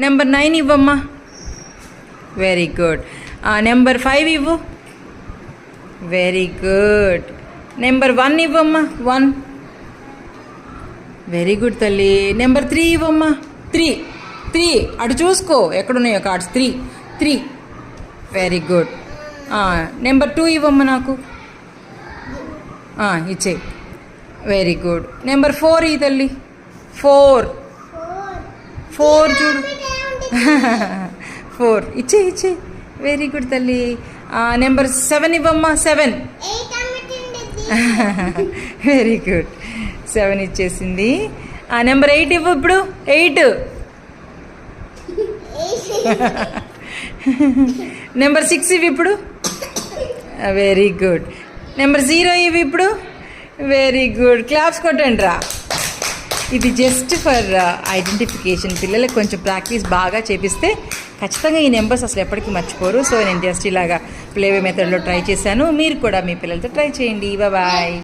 Number 9 ఇవ్వమ్మా. Very good. Number 5 ఇవ్వు. Very good. Number 1 ఇవ్వమ్మా. 1. వెరీ గుడ్ తల్లి. నెంబర్ 3 ఇవ్వమ్మా. 3 అటు చూసుకో ఎక్కడున్నాయో కార్డ్స్. 3 very good. నెంబర్ 2 ఇవ్వమ్మా నాకు. ఇచ్చే. Very good. నెంబర్ 4 ఈ తల్లి. 4 చూడు. 4 ఇచ్చే. వెరీ గుడ్ తల్లి. నెంబర్ 7 ఇవ్వమ్మా. 7 వెరీ గుడ్. 7 ఇచ్చేసింది. నెంబర్ 8 ఇవ్వు ఇప్పుడు. 8 నెంబర్ 6 ఇవి ఇప్పుడు. Very good. నెంబర్ 0 ఇవి ఇప్పుడు. Very good. క్లాప్స్ కొట్టండి రా. ఇది జస్ట్ ఫర్ ఐడెంటిఫికేషన్. పిల్లలకు కొంచెం ప్రాక్టీస్ బాగా చేపిస్తే ఖచ్చితంగా ఈ నెంబర్స్ అసలు ఎప్పటికీ మర్చిపోరు. సో నేను జస్ట్ ఇలాగా ప్లేవే మెథడ్లో ట్రై చేశాను. మీరు కూడా మీ పిల్లలతో ట్రై చేయండి. బాయ్.